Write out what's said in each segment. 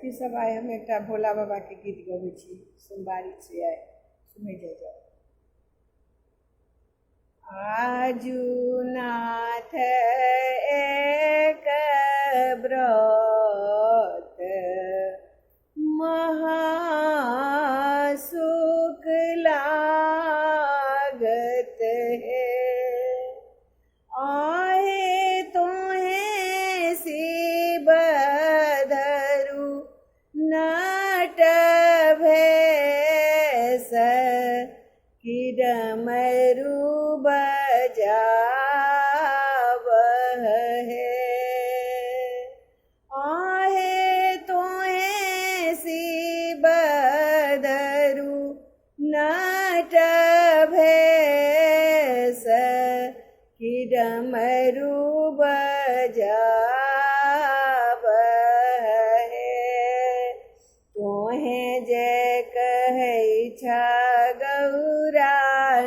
सखी सब आए हम एक भोला बाबा के गीत गबै छी सोमवारी से आए सुनै जाओ। आजू नाथ एक व्रत महासुख लागत है, आहे तोहे शिव धरु नट भेष कि डमरू बजावह है, आहे तोहे शिव धरु नट भेष कि डमरू बजावह है, तोहे जय कहै छा गौरा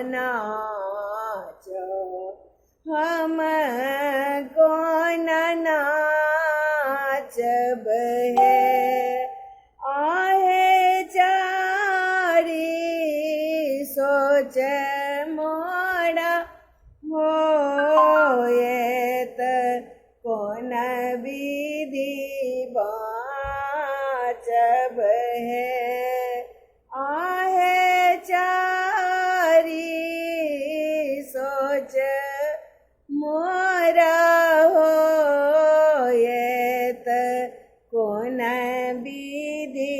नाच हम कौन नाचब है, आहे चारी सोच मोरा होयत कौन विधि बाचब है, आहे चारी सोच मोरा होयत कौन विधि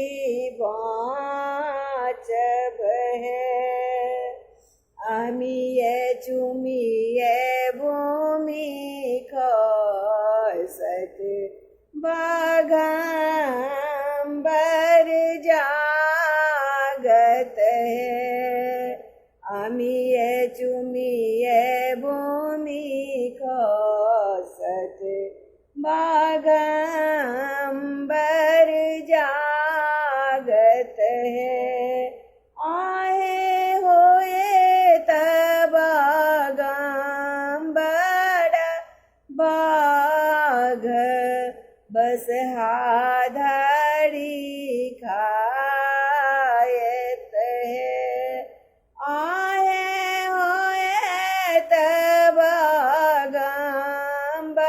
बाचब है, अमिये चुमिये भूमि खसत बाघंबर जागत है, अमिये चुमिये भूमि खसत बाघंबर जागत है, आहे होए तब बाघंबर बाघ बसहाधरी खायत है, आहे होए तब बाघंबर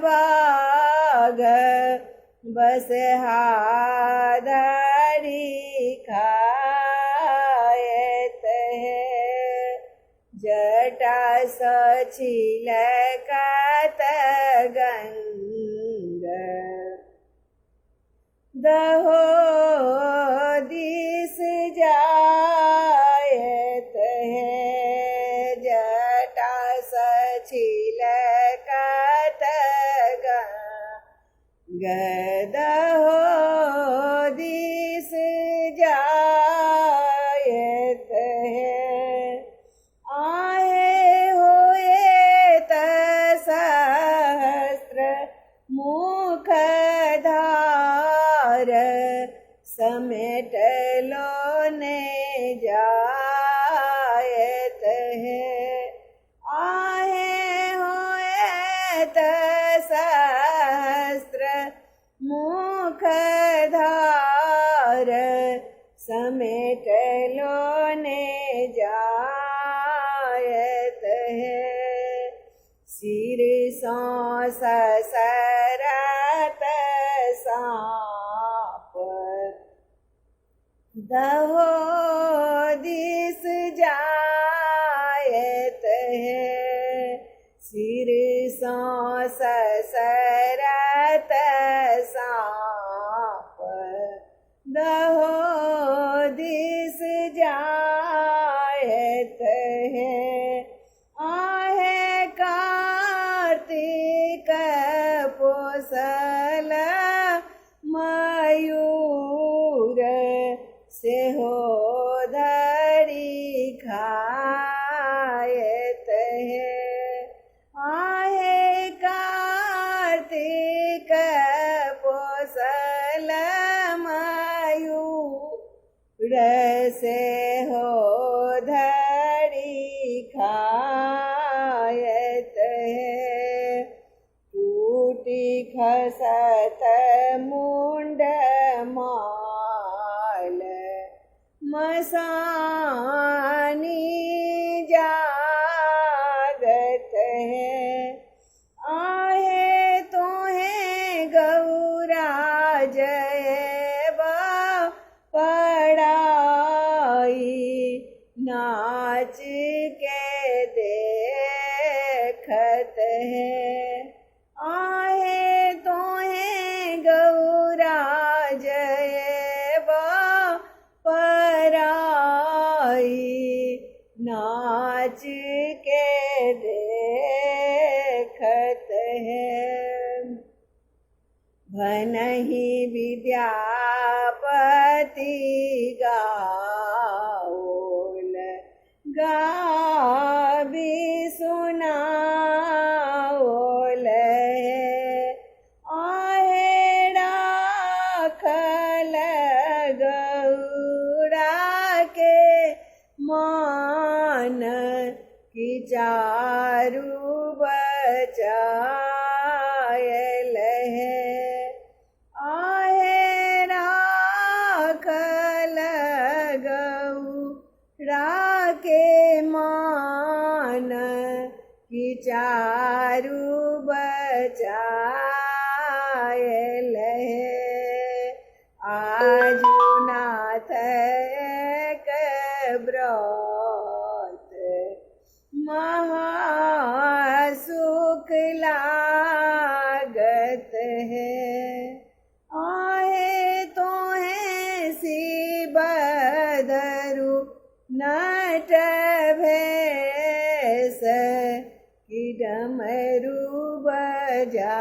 बाघ बसहाधरी खायत है, जटा सछिलकत गंग दहो दिस जायत है, जटा सछिलकत गंग दहो दिस जायत है, आहे होए सहस्त्र मुख धार समेट लोने जायत है, आहे होए सहस्त्र मुख धार समेट लोने जायत है, सिर सौ ससरत साप दहो दिस जायत है, सिर सौ ससरत साप दहो दिस जायत है, आहे कार्तिक पोसल मयूर से हो धरी खायत है, आहे कार्तिक पोसल मयूर से हो धरी खायत है, टूट फूटी खसत मुंड माल मसानी जागत है आहे तो है गौरा जय पढ़ाई नाच के देखत है आहे तो है गौरा जय पढ़ाई नाच के देखत है भनहि विद्यापति गाओल गाबी सुनाओल आहे राखल गौरा के मान की चारू बचायल है आहे राखल गौरा के मान की चारू बचायल है आजु नाथ के व्रत महासुख लागत है आहे तो है शिवधरु नट भेष की डमरू बजा